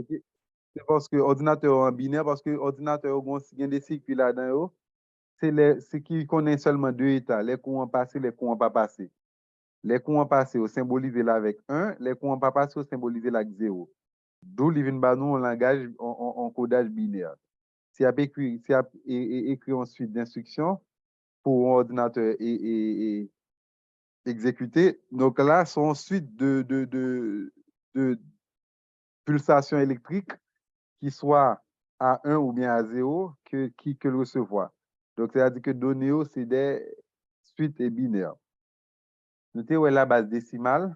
Ok. C'est parce que ordinateur en binaire, parce que ordinateur, il y a des circuits là-dedans, c'est qui connaît seulement deux états, les courants passés, les courants pas passés. Les courants passés, au symbolisé là avec 1, les courants pas passés, au symbolisé là avec 0. D'où il vient de nous en langage, en codage binaire. Si a écrit, si a écrit ensuite d'instructions pour un ordinateur et exécuter, donc là, sont suite de pulsations électriques qui soit à 1 ou bien à 0 que le recevoir. Donc, c'est-à-dire que données, c'est des suites et binaires. Notez où est la base décimale.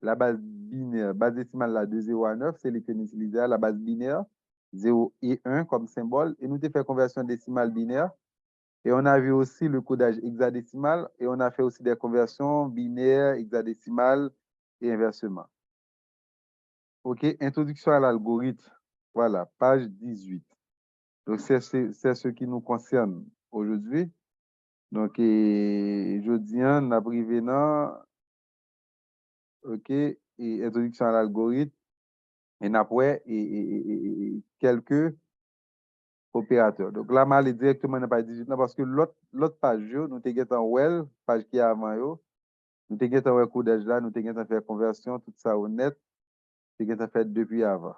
La base binaire, base décimale là, de 0 à 9, c'est les qu'on utilise la base binaire, 0 et 1 comme symbole. Et nous avons fait conversion décimale binaire. Et on a vu aussi le codage hexadécimal. Et on a fait aussi des conversions binaires, hexadécimales et inversement. OK, introduction à l'algorithme. Voilà, page 18. Donc, c'est ce qui nous concerne aujourd'hui. Donc, je dis, on a privé dans, OK, et introduction à l'algorithme, et après, et quelques opérateurs. Donc, là, je vais aller directement dans la page 18, parce que l'autre page, nous avons en well, page qui est avant, nous avons un codage là, nous avons fait conversion, tout ça honnête, nous avons fait depuis avant.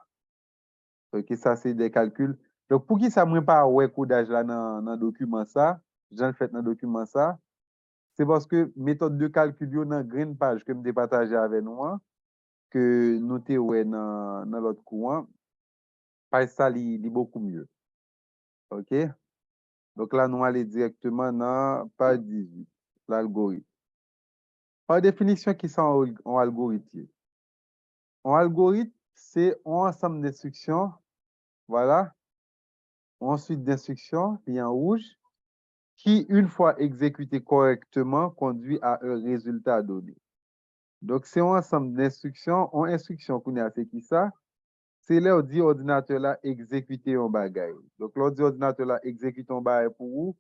OK, ça, c'est des calculs. Donc, pour qui ça ne pas un codage là dans le document ça, j'en fait dans le document ça, c'est parce que méthode de calcul dans la grande page que je partagé avec nous, que nous avons dans l'autre courant, page ça, est beaucoup mieux. OK? Donc là, nous allons directement dans page 18, l'algorithme. Par définition, qui sont en algorithme? En algorithme, c'est un ensemble d'instructions, voilà, ensuite d'instructions, et en rouge, qui, une fois exécuté correctement, conduit à un résultat donné. Donc, c'est un ensemble d'instructions. En instruction qu'on a fait qui ça? C'est là où dit ordinateur là exécuter un bagage. Donc, là, dit ordinateur là exécute un bagage pour vous.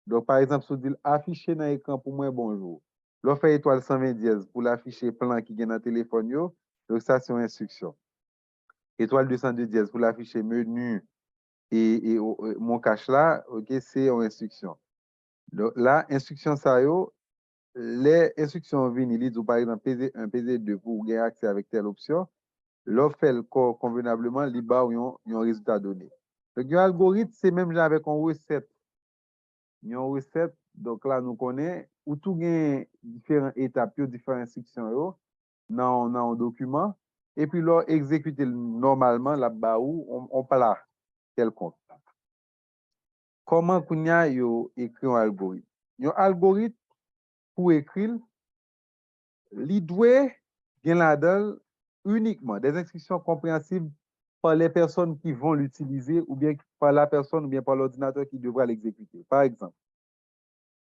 Donc, par exemple, si vous dites afficher dans l'écran pour moi bonjour. Là, fait étoile 120 dièse pour l'afficher plan qui est dans le téléphone. Donc, ça, c'est une instruction. Étoile 202 dièse pour l'afficher menu et mon cache là, ok, c'est une instruction. Donc, là, instruction ça, les instructions viennent, ils disent, par exemple, PZ1, PZ2 pour gagner accès avec telle option. L'offre fait le corps convenablement, il y a un résultat donné. Donc, un algorithme, c'est même avec une recette. Il y a une recette, donc là, nous connaissons, où tout gagne différentes étapes, différentes instructions dans un document, et puis là, exécuter normalement là-bas où on parle quelconque. Comment qu'on a écrit un algorithme? Un algorithme, pour écrire, il doit gagner uniquement des instructions compréhensibles par les personnes qui vont l'utiliser ou bien par la personne ou bien par l'ordinateur qui devra l'exécuter. Par exemple,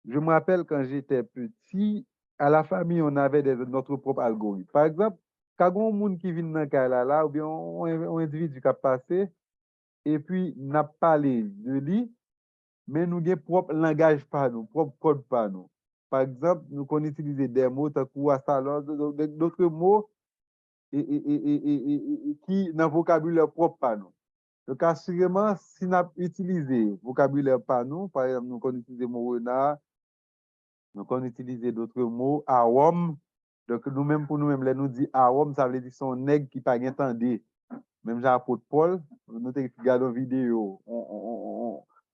je me rappelle quand j'étais petit, à la famille, on avait notre propre algorithme. Par exemple, quand on a un monde qui vient dans le là, ou bien un individu qui a passé, et puis n'a pas parlé de lui, mais nous avons propre langage par nous, propre code par nous. Par exemple, nous connaissons utiliser des mots, d'autres mots qui n'ont vocabulaire propre par nous. Donc, assurément, si nous utilisons vocabulaire par nous, par exemple, nous connaissons utiliser le mot renard, nous connaissons utiliser d'autres mots, awam. Donc, nous-mêmes, pour nous-mêmes, là, nous dit awam, ça veut dire son nègre qui n'a pas entendu. Même Jean apôtre Paul, nous regardons une vidéo,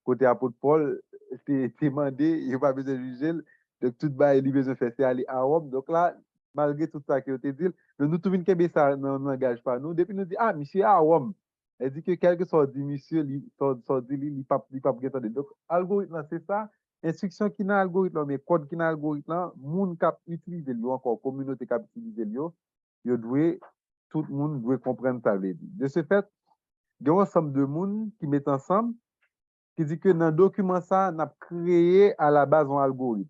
côté apôtre Paul, c'est demandé, il n'y a pas besoin de juger. Donc, tout bas, il a besoin de faire, c'est aller à Rome. Donc là, malgré tout ça que tu dit, nous trouvons que ça ne n'engage pas nous. Depuis, nous dit, ah, monsieur à Rome. Elle dit que quelque soit dit, monsieur, il n'est pas entendu. Donc, algorithme, c'est ça. Instruction qui n'a algorithme, mais code qui n'a algorithme, moun cap utiliser lui encore, communauté cap utiliser lui, il doit tout le monde doit comprendre ça. De ce fait, il y a un ensemble de monde qui met ensemble, qui dit que dans le document, ça, on a créé à la base un algorithme.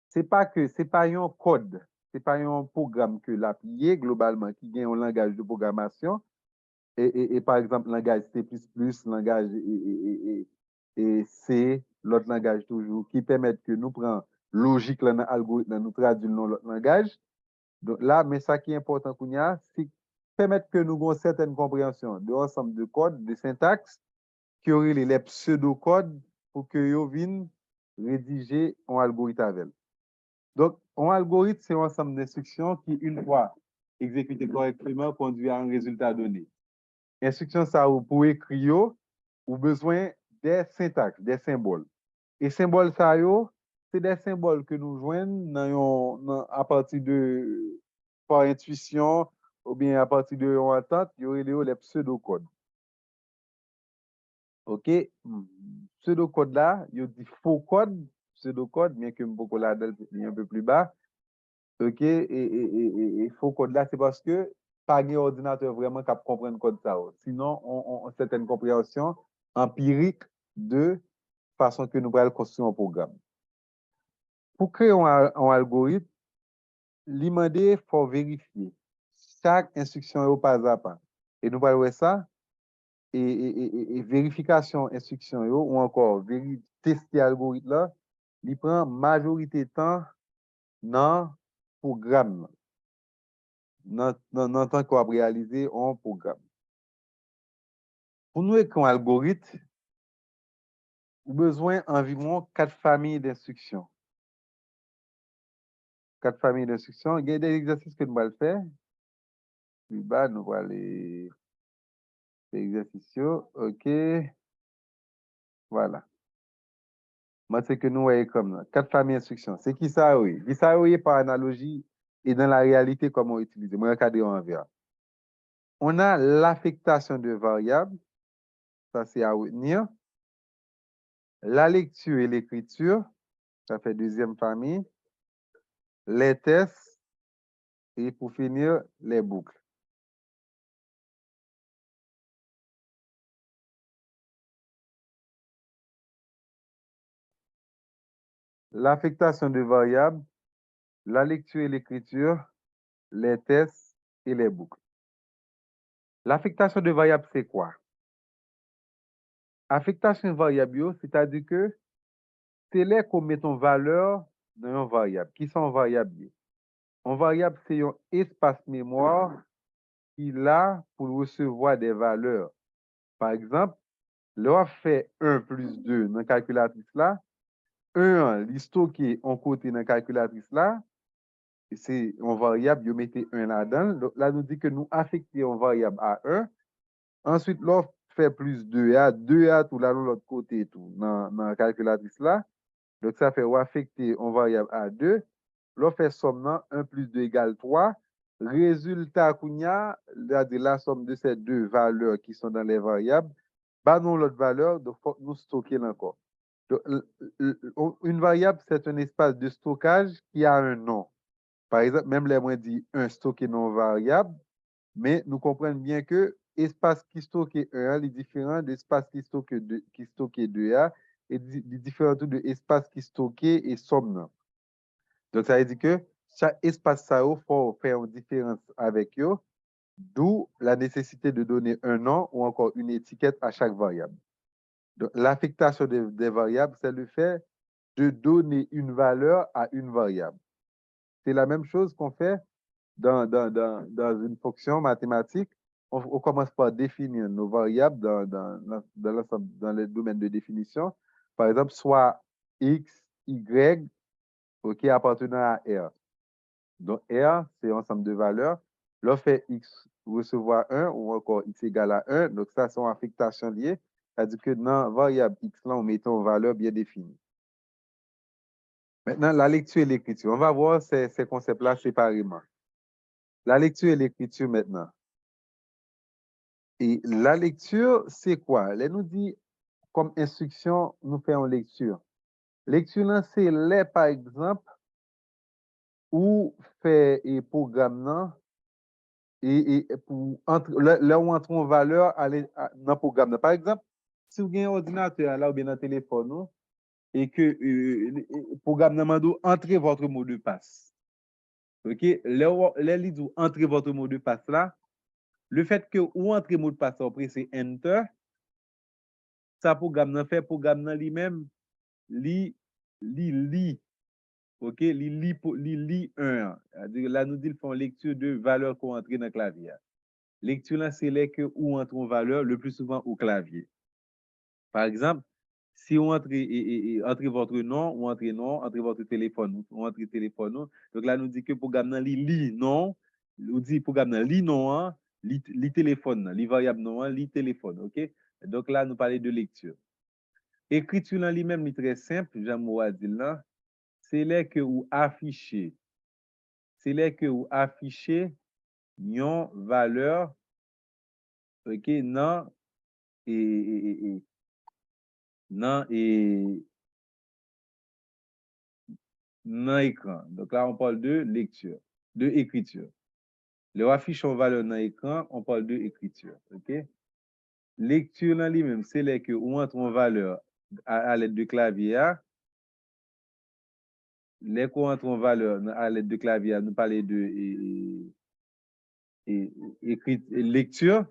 C'est pas un code, c'est pas un programme que l'appliqué globalement, qui gagne un langage de programmation, et par exemple, langage C++, langage C, l'autre langage toujours, qui permettent que nous prenions logique dans l'algorithme, nous traduisons dans l'autre langage. Donc là, mais ça qui est important, c'est permettre que nous avons certaines compréhensions de l'ensemble de codes, de syntaxe, qui auraient les pseudo-codes pour que yo viennent rédiger un algorithme avec. Donc, un algorithme, c'est un ensemble d'instructions qui, une fois exécutées correctement, conduit à un résultat donné. Instruction ça pour écrire, ou besoin des syntaxes, des symboles. Et symboles ça c'est des symboles que nous joignons à partir de par intuition ou bien à partir de entente, il y aurait les pseudo-codes. OK? Pseudo-code là, il y a des faux codes, pseudo-code, bien que beaucoup là un peu plus bas. OK? Et faux code là, c'est parce que pas un ordinateur vraiment capable de comprendre le code ça. Sinon, on a certaine compréhension empirique de façon que nous allons construire un programme. Pour créer un algorithme, il faut vérifier chaque instruction au pas à pas. Et nous allons voir ça, et vérification instruction ou encore tester l'algorithme là, il prend majorité de temps dans le programme, dans le temps qu'on va réaliser un programme. Pour nous écrire un algorithme, nous avons besoin d'environ 4 familles d'instructions. 4 familles d'instructions. Il y a des exercices que nous allons faire. Plus bas, nous allons aller exercices. OK. Voilà. Moi, c'est que nous voyons comme ça. 4 familles d'instructions. C'est qui ça, oui? Qui ça, oui, par analogie et dans la réalité, comment on utilise. Moi, regardez en vert. On a l'affectation de variables. Ça, c'est à retenir. La lecture et l'écriture. Ça fait deuxième famille. Les tests. Et pour finir, les boucles. L'affectation de variables, la lecture et l'écriture, les tests et les boucles. L'affectation de variables, c'est quoi? Affectation de variable, c'est-à-dire que c'est là qu'on met une valeur dans une variable. Qui sont variables? Une variable, c'est un espace mémoire qui est là pour recevoir des valeurs. Par exemple, là, on fait 1 plus 2 dans la calculatrice là. 1, il stocké en côté dans la calculatrice là. C'est une variable, vous mettez 1 là-dedans. Donc là, nous dit que nous affectons une variable à 1. Ensuite, là, fait plus 2A tout là de l'autre côté, tout, dans la calculatrice là. Donc, ça fait affecter une variable à 2. Là, fait somme 1 plus 2 égale 3. Résultat qu'on a, la somme de ces deux valeurs qui sont dans les variables, bah nous l'autre valeur, donc faut nous stocker encore. Donc, une variable, c'est un espace de stockage qui a un nom. Par exemple, même les moins dit un stocké non variable, mais nous comprenons bien que espace qui stocke 1 est différent de l'espace qui stocke 2A et différent de espace qui stocke et somme. Donc, ça veut dire que chaque espace, ça faut faire une différence avec eux, d'où la nécessité de donner un nom ou encore une étiquette à chaque variable. Donc, l'affectation des variables, c'est le fait de donner une valeur à une variable. C'est la même chose qu'on fait dans une fonction mathématique. On commence par définir nos variables dans les domaines de définition. Par exemple, soit X, Y, OK, appartenant à R. Donc, R, c'est un ensemble de valeurs. Là, fait X recevoir 1 ou encore X égale à 1. Donc, ça, c'est une affectation liée. C'est-à-dire que dans la variable X, là, on met une valeur bien définie. Maintenant, la lecture et l'écriture. On va voir ces concepts-là séparément. La lecture et l'écriture maintenant. Et la lecture, c'est quoi? Elle nous dit, comme instruction, nous faisons lecture. Lecture, c'est les, par exemple, ou fait et programme, et pour là où entre en valeur dans le programme. Par exemple, si vous avez un ordinateur là ou bien un téléphone, et que le programme demande entrez votre mot de passe. OK? Là, il dit entrez votre mot de passe là. Le fait que ou entrez mot de passe après c'est enter, ça programme lui-même lit. OK? Li lit 1. C'est-à-dire là nous dit font lecture de valeur qu'on entre dans le clavier. Lecture là, c'est là que ou entre en valeur le plus souvent au clavier. Par exemple, si on entre, entre votre nom, ou entre nom, entre votre téléphone, ou entre téléphone, non. Donc là, nous dit que pour programme li non, nous dit programme li non, hein, li téléphone, li variable non, li téléphone, ok? Donc là, nous parlons de lecture. Écriture là, lui-même, est très simple, j'aime dire là, c'est là que vous affichez, c'est là que vous affichez une valeur, ok, non, et, non, et, non écran. Donc là, on parle de lecture, de écriture. Le affiche en valeur dans l'écran, on parle de écriture. OK? Lecture dans lui-même, c'est là que on entre en valeur à l'aide de clavier. Les qu'on entre en valeur à l'aide de clavier, nous parlons de lecture,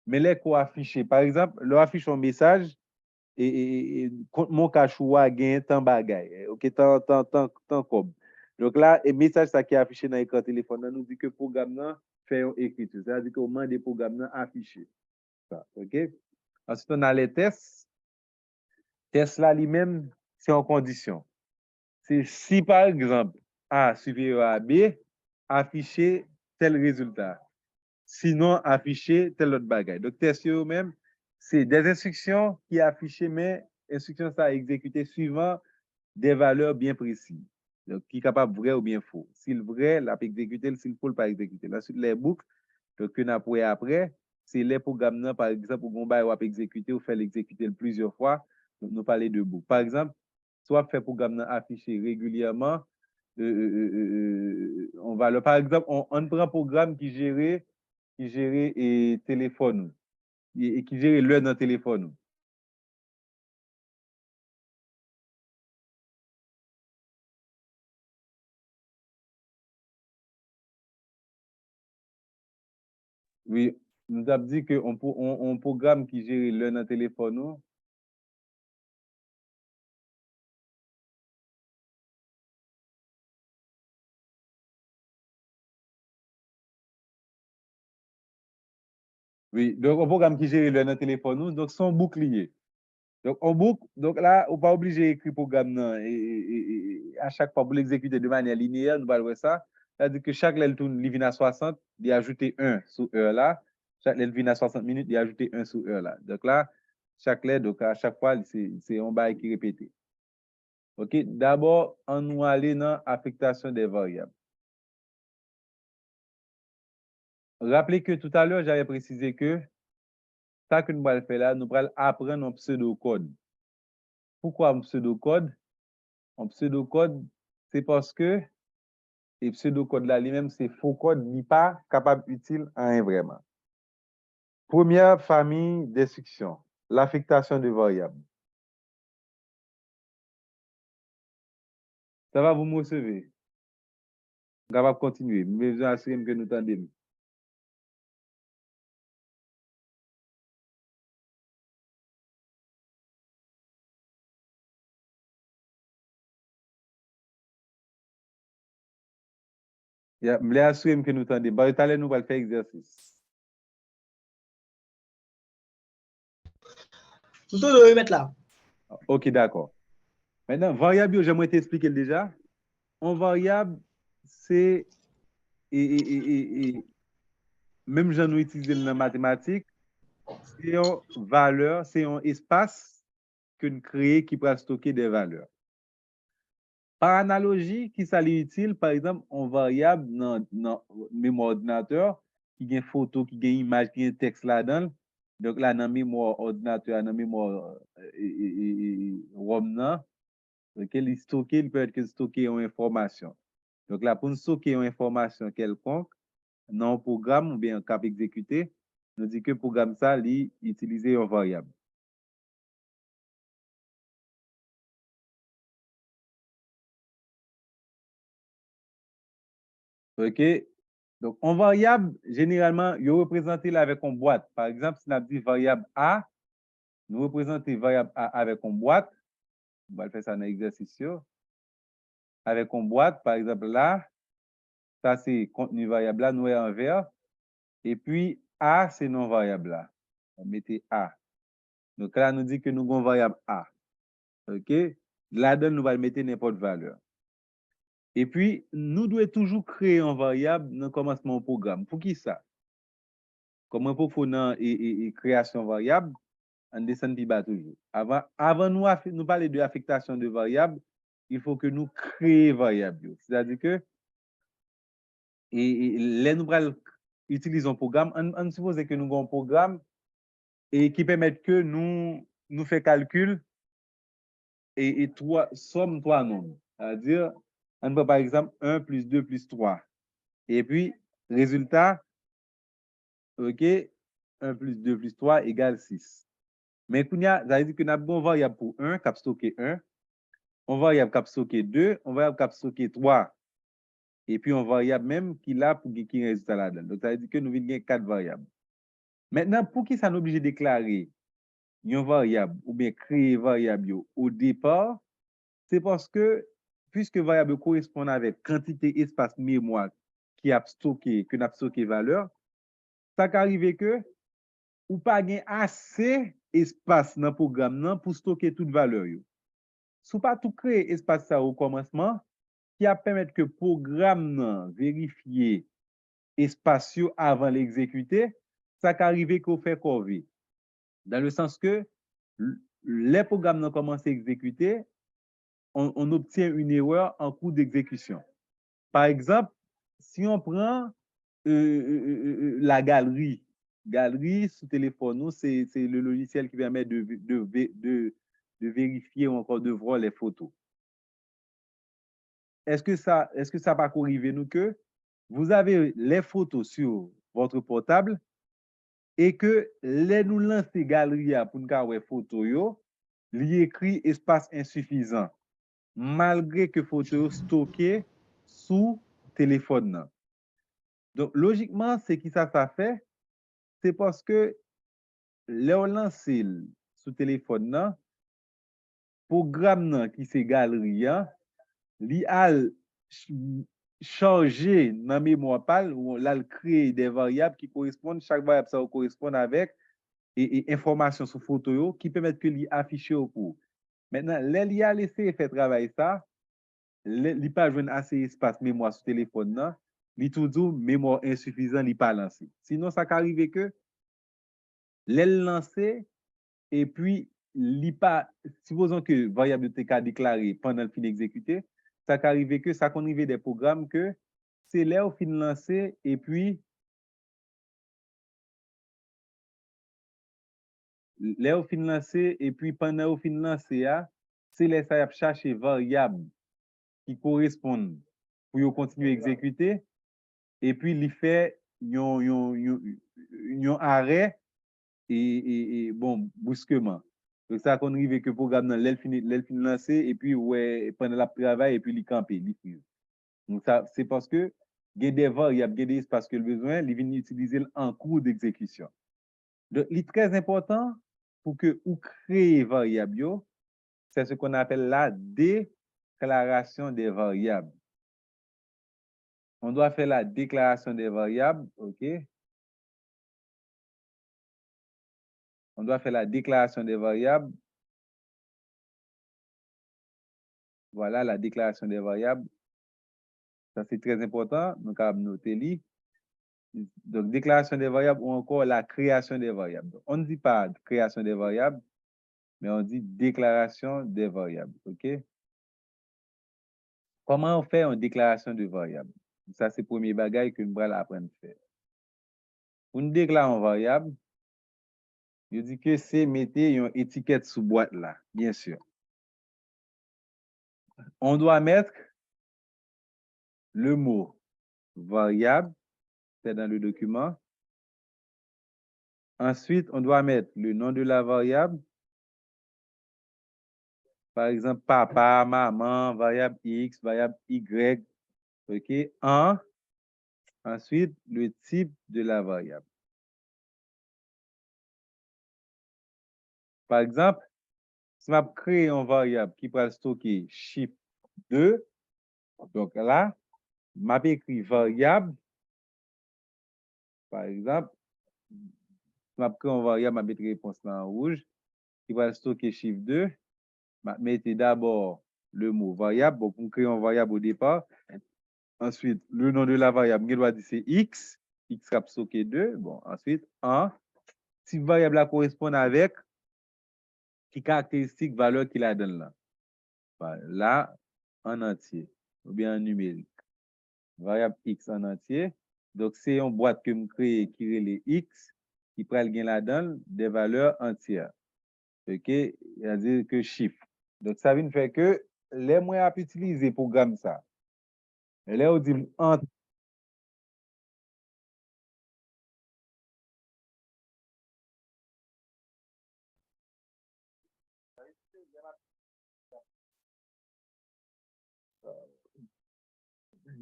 mais les qu'on affiche, par exemple, le affiche un message contre mon cachoua gain tant bagay, ok, tant comme. Donc là, le message ça qui est affiché dans l'écran téléphone, nous dit que le programme là fait une écriture, c'est-à-dire qu'on demande des programmes là affichés. Ça, ok? Ensuite, on a les tests. Tests là lui-même, c'est en condition. C'est si par exemple A supérieur à B, afficher tel résultat. Sinon, afficher tel autre bagage. Donc, test eux-mêmes, c'est des instructions qui affichent, mais instructions ça à exécuter suivant des valeurs bien précises. Donc, qui est capable vrai ou bien faux. S'il vrai, la peut exécuter, s'il faux, pas exécuter. Ensuite, les boucles, donc, que n'a pour après, c'est les programmes, par exemple, pour qu'on va exécuter ou faire l'exécuter plusieurs fois. Donc, nous parler de boucles. Par exemple, soit faire programme affiché régulièrement, on va le, par exemple, on prend un programme qui gérait et téléphone et qui gérait l'heure dans le téléphone. Oui, nous avons dit qu'on on programme qui gère l'heure dans le téléphone. Oui, donc un programme qui gère l'heure dans le téléphone, donc son bouclier. Donc, on boucle, donc là, on n'est pas obligé d'écrire le programme non, et à chaque fois pour l'exécuter de manière linéaire, nous allons voir ça. C'est-à-dire que chaque lettre tourne, il vient à 60, il a ajouté 1 sous heure là. Chaque lettre vient à 60 minutes, il a ajouté 1 sous heure là. Donc là, chaque lettre, donc à chaque fois, c'est un bail qui est répété. OK, d'abord, on nous aller dans affectation des variables. Rappelez que tout à l'heure, j'avais précisé que ça que nous allons faire là, nous allons apprendre un pseudocode. Pourquoi un pseudocode? Un pseudocode, c'est parce que et pseudocode là lui-même, c'est faux code, n'est pas capable utile à un vraiment. Première famille d'instructions, l'affectation de variables. Ça va, vous me recevez? On va continuer. Mais je assurer que nous t'entendons. Je vais assurer que nous t'entendons. Tout à l'heure, nous allons faire exercice. Tout ça, je vais mettre là. OK, d'accord. Maintenant, variable, j'aimerais t'expliquer déjà. En variable, c'est même j'en ai utilisé dans la mathématique, c'est une valeur, c'est un espace que nous créons qui peut stocker des valeurs. Par analogie, qui s'allie utile, par exemple, en variable dans mémoire ordinateur, qui a une photo, qui a une image, qui a un texte là-dedans. Donc là, dans mémoire ordinateur, dans mémoire ROM, il stocker, il peut être que stocker une information. Donc là, pour stocker une information quelconque, dans un programme ou bien un cap exécuté, nous dit que le programme ça, il utilise une variable. OK? Donc, en variable, généralement, il est représenté avec une boîte. Par exemple, si on a dit variable A, nous représentons variable A avec une boîte. On va faire ça dans l'exercice. Avec une boîte, par exemple, là, ça c'est contenu variable là, nous en vert. Et puis, A, c'est non variable là. On mettait A. Donc là, nous dit que nous avons variable A. OK? Là-dedans, nous allons mettre n'importe valeur. Et puis, nous devons toujours créer une variable dans le commencement du programme. Pour qui ça? Comment pour faire une création variable? On descend plus bas toujours. Avant nous parler de affectation de variable, il faut que nous créions variable. C'est-à-dire que, là, nous utilisons un programme. On suppose que nous avons un programme et qui permet que nous faisons calcul et somme trois nombres. C'est-à-dire, on peut par exemple 1 plus 2 plus 3. Et puis, résultat, OK, 1 plus 2 plus 3 égale 6. Mais ça veut dire que nous avons une variable pour 1, qui a stocké 1, on variable qui a stocké 2, on variable qui a stocké 3. Et puis, on variable même qui là pour qui résultat là-dedans. Donc, ça veut dire que nous avons 4 variables. Maintenant, pour qui ça nous oblige de déclarer une variable ou bien créer une variable au départ, c'est parce que, puisque variable correspond avec quantité espace mémoire qui a stocké, que n'a stocké valeur, ça peut arriver que ou pas gain assez espace dans le programme pour stocker toute valeur. Si pas tout créer espace ça au commencement, qui a permettre que le programme vérifie espace avant l'exécuter, ça peut arriver qu'on fait corvée. Dans le sens que les programmes commencent à exécuter, on obtient une erreur en cours d'exécution. Par exemple, si on prend la galerie sur téléphone, c'est le logiciel qui permet de vérifier ou encore de voir les photos. Est-ce que ça va arriver nous que vous avez les photos sur votre portable et que les nous lancer galerie pour nous voir les photos, il écrit espace insuffisant malgré que photos stockées sous téléphone. Donc, logiquement, c'est qui ça fait? C'est parce que le lancer sous téléphone, programme qui c'est galerie, li al charger dans mémoire pâle ou là créer des variables qui correspondent, chaque variable ça correspond avec et information sur photo qui permettent que li afficher au cours. Maintenant, li a laissé faire travail ça, li pas joindre assez espace mémoire sur téléphone li toujours mémoire insuffisant li pas lancé. Sinon ça peut arriver que l'elle lancé et puis li pas supposons que variable TK déclaré pendant le fin exécuté, ça peut arriver que ça qu'on arrive des programmes que c'est là au fin lancé et puis là au fin lancé et puis pendant au fin lancé c'est là ça y a chercher variable qui correspondent pour continuer à exécuter et puis il fait un arrêt et bon brusquement. Donc ça qu'on arrive que le programme dans l'aile fin lancé et puis ouais pendant la travail et puis il camper, il freeze. Donc ça c'est parce que il y a des variables, il y a des espaces que le besoin, il vient utiliser en cours d'exécution. Donc il est très important pour que vous créez variable, c'est ce qu'on appelle la déclaration des variables. On doit faire la déclaration des variables, OK? On doit faire la déclaration des variables. Voilà la déclaration des variables. Ça, c'est très important. Donc, à noter. Donc, déclaration des variables ou encore la création des variables. Donc, on ne dit pas création des variables, mais on dit déclaration des variables. OK? Comment on fait une déclaration de variable? Ça, c'est le premier bagage que nous allons apprendre à faire. Pour nous déclarer une variable, je dis que c'est mettre une étiquette sous boîte là, bien sûr. On doit mettre le mot variable, c'est dans le document. Ensuite, on doit mettre le nom de la variable. Par exemple, papa, maman, variable X, variable Y. OK? Ensuite, le type de la variable. Par exemple, si je crée une variable qui peut stocker chiffre 2, donc là, je écrit variable, par exemple, m'a pris un variable, m'a mettre réponse là en rouge, qui va stocker chiffre 2, m'a mettre d'abord le mot variable, bon, pour créer un variable au départ. Ensuite, le nom de la variable, il doit dire c'est x, x va stocker 2, bon, ensuite, 1, si variable là correspond avec qui caractéristique valeur qu'il a donné là. Là, en entier, ou bien en numérique. Variable x en entier. Donc, c'est une boîte que je crée qui est les x, qui prend le gain là-dedans des valeurs entières. OK? C'est-à-dire que chiffre. Donc, ça veut faire que les moyens à utiliser pour programme ça. Et là, on dit entre.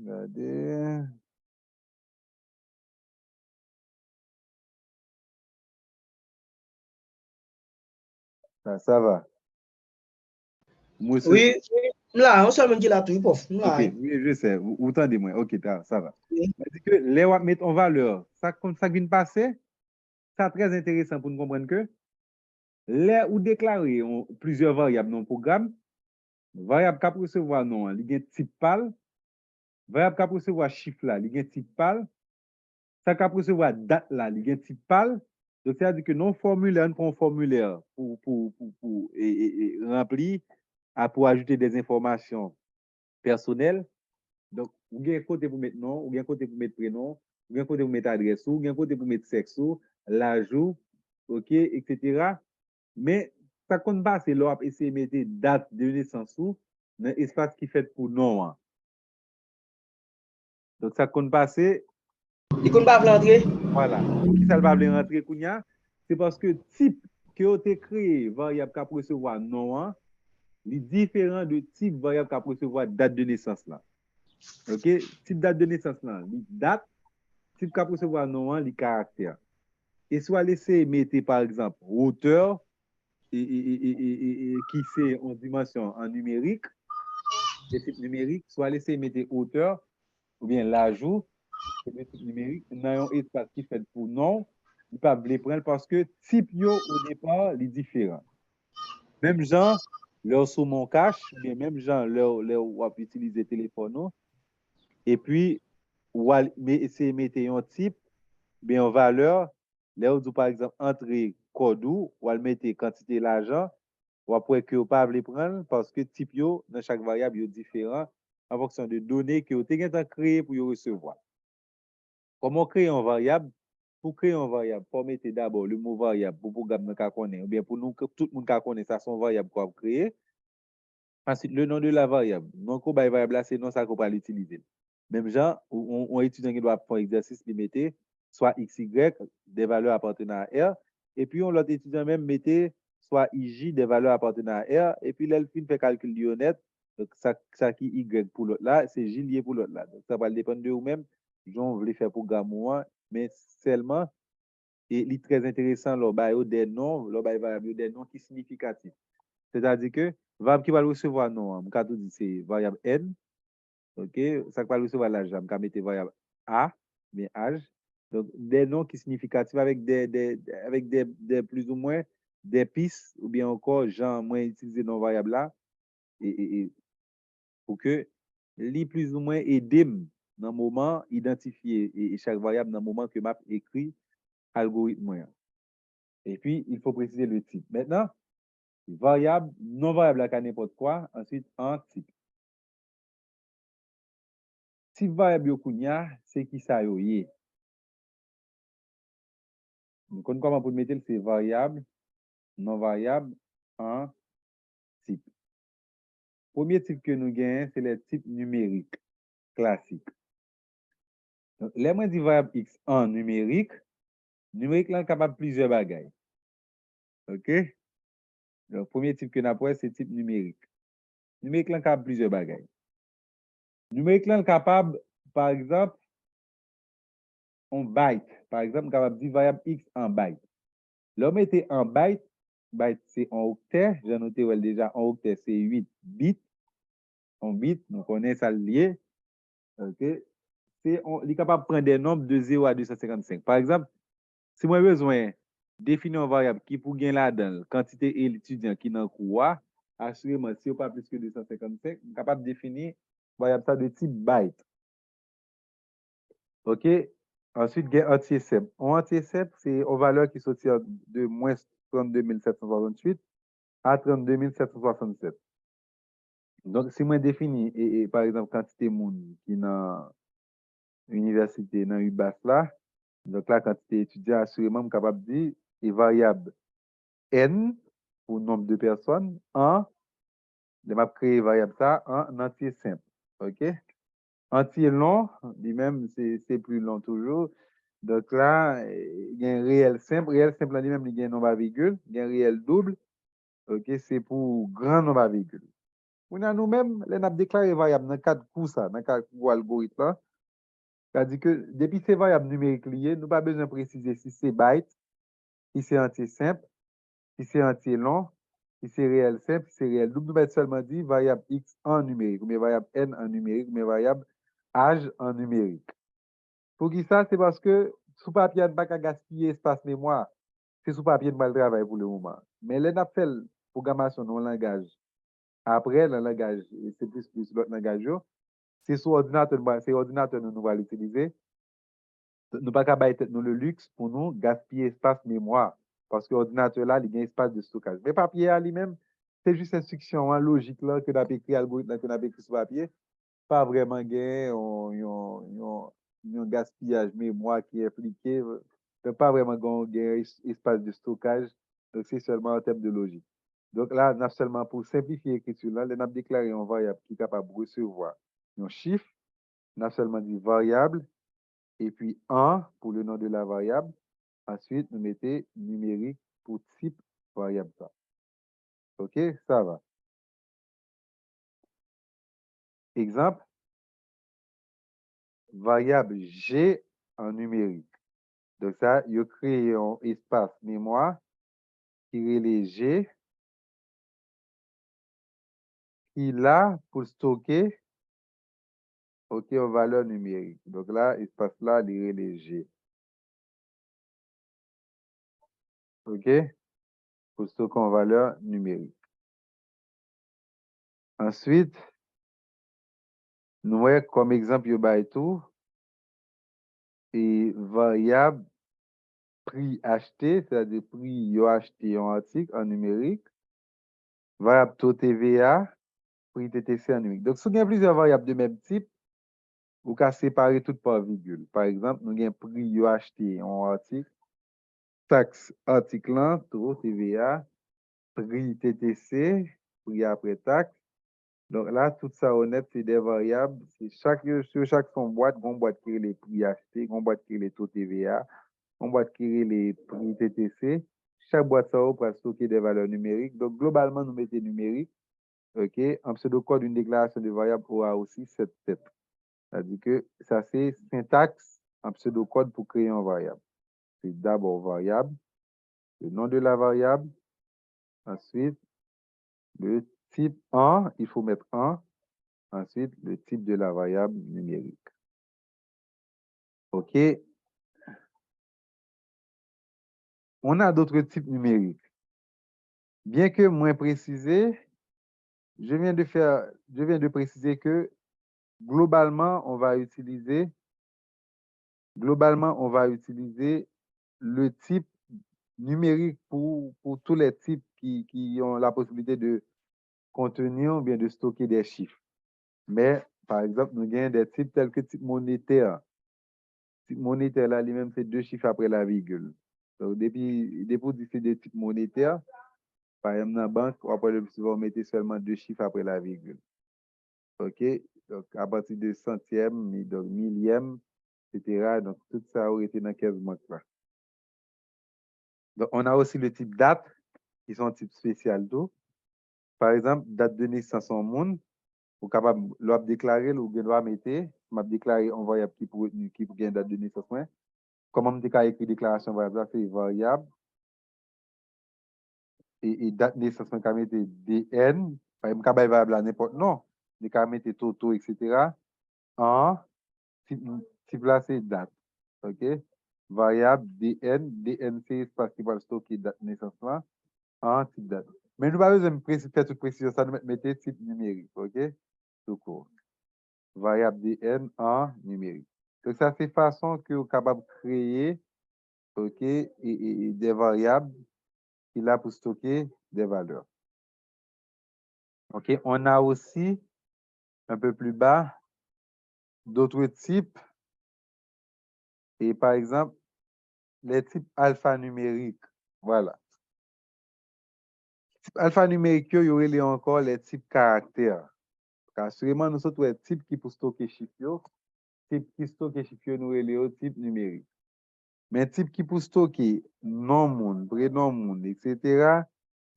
Regardez. Ça va. Moi, Oui, là, on seulement dit la tout, prof. OK, oui, je sais. Vous entendez moi. OK, ça va. C'est que les on mettre en valeur, ça vient passer, ça très intéressant pour nous comprendre que les ou déclarer plusieurs variables dans le programme, variable qui recevoir non, il y a un type pal, variable qui recevoir chiffre là, il y a un type pal, ça qui recevoir date là, il y a un type pal. Donc, c'est-à-dire que non formulaire, on prend un formulaire pour remplir, pour ajouter des informations personnelles. Donc, ou bien côté pour mettre nom, ou bien côté pour mettre prénom, ou bien côté pour mettre adresse, ou bien côté pour mettre sexe, l'ajout, OK, etc. Mais ça compte pas, c'est là, essayer de mettre date de naissance dans l'espace qui fait pour nom. Donc, ça compte pas, c'est. Il compte pas rentrer. Voilà. Pour qui ça va rentrer, c'est parce que type que vous avez créé, variable qui recevoir nom, est différent de type variable qui recevoir date de naissance là. OK? Type date de naissance là, date, type qui recevoir nom, les caractères. Et soit laisser mettre, par exemple, hauteur, qui c'est en dimension en numérique, des types numériques, soit laisser mettre hauteur, ou bien l'ajout, des types numériques, dans un espace qui fait pour non, il ne peut pas les prendre parce que type yo, au départ, est différent. Même genre, leur sur mon cache, ou bien même genre, leur on va utiliser téléphone, et puis, c'est mettre un type, bien en valeur, là où par exemple entrer code ou mettre quantité d'argent, ou après que vous pas les prendre parce que type yo dans chaque variable est différent en fonction de données que vous avez créé pour recevoir. Comment créer une variable? Pour créer une variable, pour mettre d'abord le mot variable pour le programme connaître, ou bien pour nous, tout le monde connaît ça, son variable qu'on va créer. Ensuite, le nom de la variable. Non, qu'on va variable là, c'est non ça qu'on va l'utiliser. Même genre, on étudiant qui doit faire exercice limité, soit XY, des valeurs appartenant à R, et puis on l'autre étudiant même mettait soit IJ, des valeurs appartenant à R, et puis là, le film fait calcul lyonnais, donc ça qui Y pour l'autre là, c'est J lié pour l'autre là. Donc ça va dépendre de vous-même, j'en voulais faire pour gamme mais seulement, et il est très intéressant, des noms, des noms qui sont significatifs. C'est-à-dire que, variable qui va recevoir non, je vais c'est variable N, ok, ça va recevoir l'âge, je vais mettre variable A, mais âge. Donc, des noms qui sont significatifs avec des plus ou moins des pistes, ou bien encore, genre, moins utiliser non variable là, et pour que les plus ou moins aider dans le moment identifier et chaque variable dans le moment que m'a écrit algorithme. Et puis, il faut préciser le type. Maintenant, variable, non variable à n'importe quoi, ensuite un type. Type variable yo kounya, c'est qui ça yo yé. Donc, comment pour mettre c'est variable, non variable, un type. Premier type que nous gagnons, c'est le type numérique, classique. Donc, les moins dit variable x en numérique là est capable de plusieurs bagages. OK? Donc, premier type que nous avons, c'est type numérique. Numérique là est capable de plusieurs bagages. Numérique là est capable, par exemple, en byte. Par exemple, capable de dire variable x en byte. Là, on mettait en byte, byte c'est en octet, j'ai noté déjà en octet c'est 8 bits, en bits, donc on est ça lié, ok, il est capable de prendre des nombres de 0 à 255. Par exemple, si moi j'ai besoin définir une variable qui pour gagner là-dedans, quantité et l'étudiant qui dans cours, assurément, si on pas plus que 255, on est capable de définir variable ça de type byte. OK? Ensuite, il y a entier simple. Un entier simple, c'est une valeur qui sortit de moins 32 768 à 32 767. Donc, si moi définis, et par exemple, quantité moun qui dans l'université, dans UBAS là, donc la quantité étudiant, assurément, je suis capable de dire, est variable N pour nombre de personnes, en, je vais créer variable ça en entier simple. OK? Entier long, lui-même, c'est plus long toujours. Donc là, il y a un réel simple. Réel simple, lui-même, il y a un nombre à virgule. Il y a un réel double. OK? C'est pour grand nombre à virgule. Nous-mêmes, on a déclaré variable dans le cadre de ça, dans le cadre de l'algorithme là. C'est-à-dire que depuis ces variables numériques liées, nous n'avons pas besoin de préciser si c'est byte, si c'est entier simple, si c'est entier long, si c'est réel simple, si c'est réel double. Nous allons seulement dire variable x en numérique, ou bien variable n en numérique, ou bien variable âge en numérique. Pour qui ça, c'est parce que sous papier, on ne peut pas gaspiller espace mémoire. C'est sous papier, on va le travail pour le moment. Mais là, on a fait la programmation dans le langage. Après, le langage, c'est plus l'autre langage, c'est sur ordinateur, c'est ordinateur nous va l'utiliser. Nous pas capable nous le luxe pour nous gaspiller espace mémoire parce que l'ordinateur là, il y a un espace de stockage. Mais papier à lui-même, c'est juste instruction en logique là que n'a écrit algorithme que n'a écrit sur papier, pas vraiment un gaspillage mémoire qui est appliqué, pas vraiment un espace de stockage, donc c'est seulement en termes de logique. Donc là, on a seulement pour simplifier l'écriture là, on a déclaré un variable qui est capable de recevoir un chiffre, on a seulement dit variable et puis 1 pour le nom de la variable. Ensuite, nous mettons numérique pour type variable ça. OK, ça va. Exemple, variable G en numérique. Donc ça, il crée un espace mémoire qui est G, qui là pour stocker OK, en valeur numérique. Donc là, espace là, il est G. OK, pour stocker en valeur numérique. Ensuite, nous voyons comme exemple, il y a tout, et variable prix acheté, c'est-à-dire prix yo acheté un article en numérique, variable taux TVA, prix TTC en numérique. Donc, si vous avez plusieurs variables de même type, vous pouvez séparer tout par virgule. Par exemple, nous avons prix yo acheté un article, taxe article, taux TVA, prix TTC, prix après taxe. Donc là, tout ça honnête, c'est des variables. Sur chaque son boîte, une boîte qui est les prix achetés, une boîte qui est les taux TVA, on va créer les prix TTC. Chaque boîte ça va stocker des valeurs numériques. Donc, globalement, nous mettons numérique. OK? En pseudocode, une déclaration de variable aura aussi cette tête. C'est-à-dire que ça, c'est syntaxe en pseudocode pour créer une variable. C'est d'abord variable, le nom de la variable. Ensuite, le type 1, il faut mettre 1. Ensuite, le type de la variable numérique. OK? On a d'autres types numériques. Bien que moins précisé, je viens de préciser que globalement, on va utiliser le type numérique pour tous les types qui ont la possibilité de contenir ou bien de stocker des chiffres. Mais, par exemple, nous avons des types tels que type monétaire. Type monétaire, là, lui-même, c'est 2 chiffres après la virgule. Donc, depuis c'est des types monétaires, par exemple, dans la banque, après le plus souvent, on mettait seulement 2 chiffres après la virgule. OK? Donc, à partir de centième, donc millième, etc. Donc, tout ça aurait été dans 15 mois. Donc, on a aussi le type date, qui sont type spécial d'eau. Par exemple, date de naissance en monde, vous capable de déclarer, ou bien doit mettre, m'a déclaré un variable qui pour gagner date de naissance. Comment on déclare écrit déclaration variable, c'est variable. Et date de naissance, on peut mettre DN, par exemple, on variable à n'importe non. On peut mettre toto, etc. En type là, c'est date. OK? variable DN, DN c'est espace qui va stocker date naissance là, en type date. Mais nous pas besoin de faire toute précision, ça nous mettez type numérique, ok? Tout court. Variable DN en numérique. Donc ça c'est façon que vous êtes capable de créer, ok, et des variables qui là pour stocker des valeurs. Ok, on a aussi un peu plus bas d'autres types. Et par exemple, les types alphanumériques. Voilà. Type alphanumérique, il y aurait encore les types caractères. Assurément, nous sommes les types qui pour stocker chiffres, type qui stocke chiffres, nous les type numérique. Mais type qui pour stocker nom monde, prénom monde, etc.,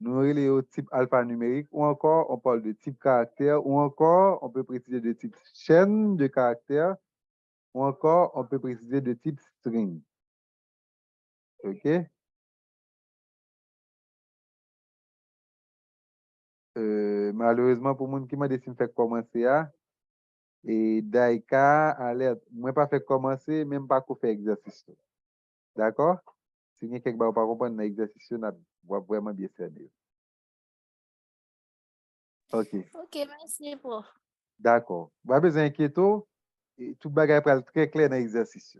nous les type alphanumérique, ou encore on parle de type caractère, ou encore on peut préciser de type chaîne de caractères, ou encore on peut préciser de type string. OK? Malheureusement, pour les gens qui m'a décidé de faire commencer, et Daika, alerte, moi pas fait commencer, même pas qu'on fait exercice. D'accord? Si quelqu'un qui ne pas comprendre l'exercice, on va vraiment bien servir. OK. Ok, merci, prof. D'accord. Pas besoin d'inquiéter. Tout bagage pour être très clair dans l'exercice.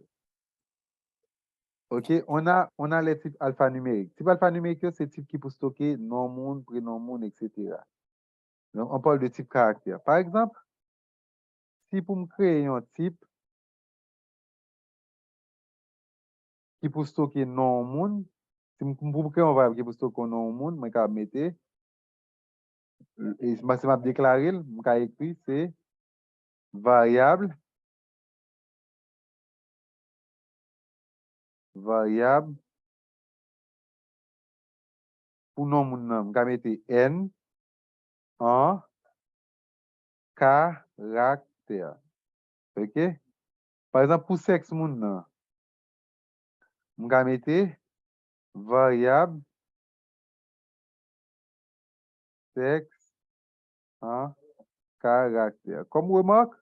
OK? On a les types alphanumériques. Type alphanumérique, c'est type qui peut stocker nom, monde, prénom, monde, etc. Donc, on parle de type caractère. Par exemple, si pour me créer un type qui peut stocker nom, monde, si pour me créer un variable qui peut stocker nom, monde, je vais mettre, et si je déclarer, je vais écrire, c'est variable pour nom, monde, je vais mettre n en caractère. OK? Par exemple, pour sexe, monde, je vais mettre variable sexe en caractère. Comme remarque,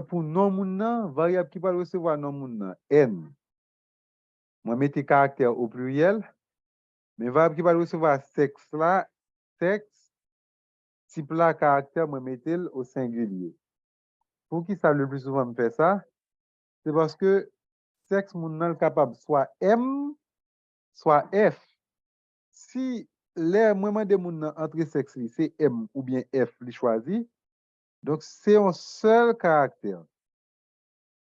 pour nom, monde, variable qui va recevoir nom, monde, n. Je vais mettre caractère au pluriel, mais variable qui va recevoir sexe là, sexe, type là, caractère, je vais mettre au singulier. Pour qui ça le plus souvent me fait ça? C'est parce que sexe, monde est capable soit M, soit F. Si les moments de monde entre sexe, c'est M ou bien F, li choisi, donc c'est un seul caractère.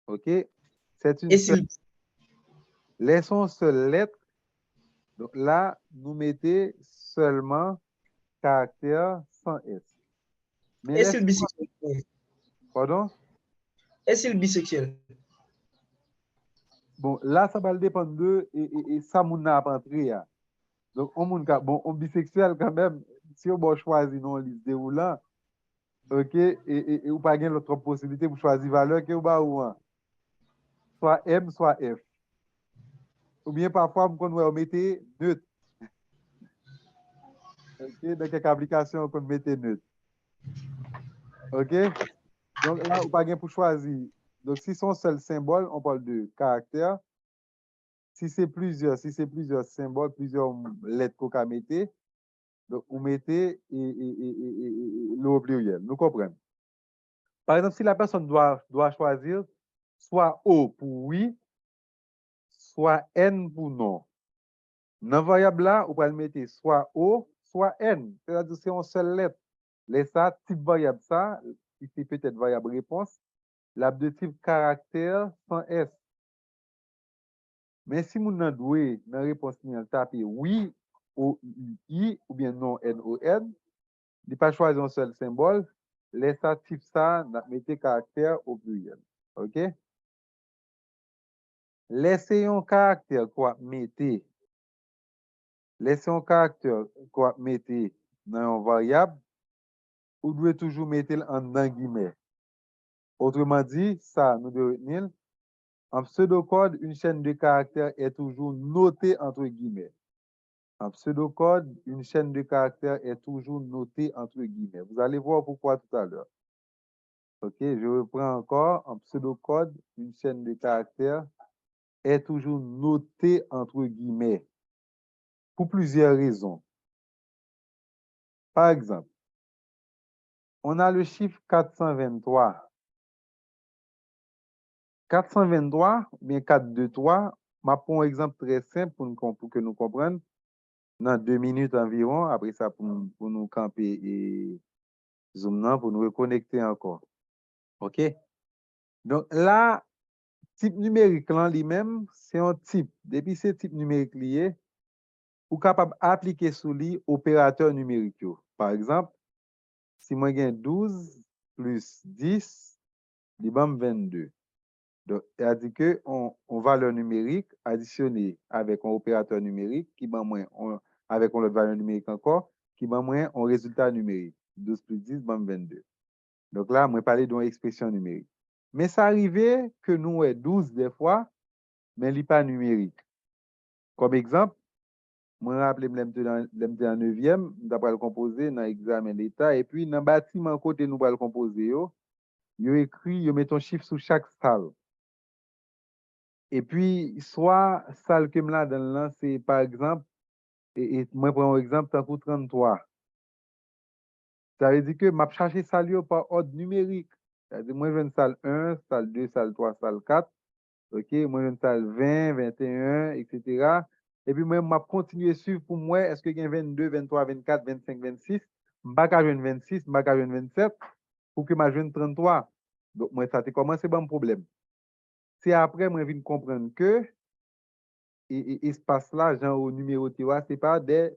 OK? C'est une Et seule. s'il Laissons seule lettre. Donc là, nous mettons seulement caractère sans S. Mais est bisexuel? pardon? Est-il bisexuel? Bon, là, ça va dépendre de et ça, mon n'a pas entré. Donc, on bisexuel quand même, si on va choisir non liste déroulant, OK, et ou pas l'autre possibilité pour choisir valeur que ou ba ou an. Soit M, soit F. Ou bien parfois, on mette neutre. OK, dans quelques applications, on mette neutre. OK? Donc là, ou pas pour choisir. Donc, si son seul symbole, on parle de caractère. Si c'est plusieurs symboles, plusieurs lettres qu'on peut mettre, donc vous mettez le au pluriel. Nous comprenons. Par exemple, si la personne doit choisir soit O pour oui, soit N pour non. Dans la variable là, vous pouvez mettre soit O, soit N. C'est-à-dire que c'est une seule lettre. Laissez ça, type variable ça, qui c'est peut-être variable réponse, la de type caractère sans S. Mais si vous n'avez doué dans la réponse, vous tapez oui, O, I, ou bien non, N, O, N, ne pas choisir un seul symbole, laissez type ça, mettez caractère au pluriel. OK? Laissez un caractère quoi mettez. Laissez un caractère quoi mettez dans une variable, vous devez toujours mettre en dans guillemets. Autrement dit, ça, nous devons retenir, en pseudocode, une chaîne de caractères est toujours notée entre guillemets. En pseudocode, une chaîne de caractères est toujours notée entre guillemets. Vous allez voir pourquoi tout à l'heure. OK, je reprends encore. En pseudocode, une chaîne de caractères est toujours noté entre guillemets pour plusieurs raisons. Par exemple, on a le chiffre 423. 423, bien 423, je prends un exemple très simple pour que nous comprenions. Dans 2 minutes environ, après ça, pour nous camper et zoom là, pour nous reconnecter encore. OK? Donc là, type numérique là lui-même, c'est un type. Depuis ce type numérique lié, ou capable d'appliquer sur lui opérateur numérique. Par exemple, si moi j'ai 12 plus 10, il va me 22. Donc, il dit que on valeur numérique additionnée avec un opérateur numérique qui va moins, avec une autre valeur numérique encore, qui va moins un résultat numérique. 12 plus 10 va me 22. Donc là, moi parler d'une expression numérique. Mais ça arrivait que nous avons 12 des fois, mais il n'est pas numérique. Comme exemple, moi rappelle m'étais en 9e, d'après le composé dans l'examen d'État, et puis dans le bâtiment côté nous le composer, yo écrit, yo met un chiffre sur chaque salle. Et puis, soit salle que là dans là, c'est par exemple, et moi prends un exemple, tant que 33. Ça veut dire que m'a cherché salle yo par ordre numérique. C'est-à-dire, moi, je une salle 1, salle 2, salle 3, salle 4. OK, moi, je une salle 20, 21, etc. Et puis, moi, je continue à suivre pour moi, est-ce que il y a 22, 23, 24, 25, 26? Je ne vais pas jouer 26, je ne vais pas jouer 27 pour que je joue 33. Donc, moi, ça, c'est comment c'est bon problème. C'est après, moi, je viens comprendre que espace là, genre au numéroté, ce n'est pas des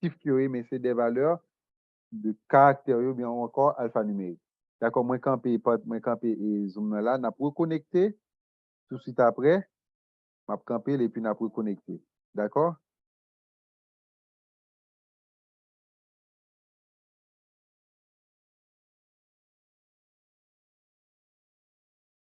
chiffres, mais c'est des valeurs de caractères ou bien encore alphanumérique. D'accord, moi camper et zoom là, n'a pour connecter tout de suite après, m'a camper et puis n'a pour connecter. D'accord?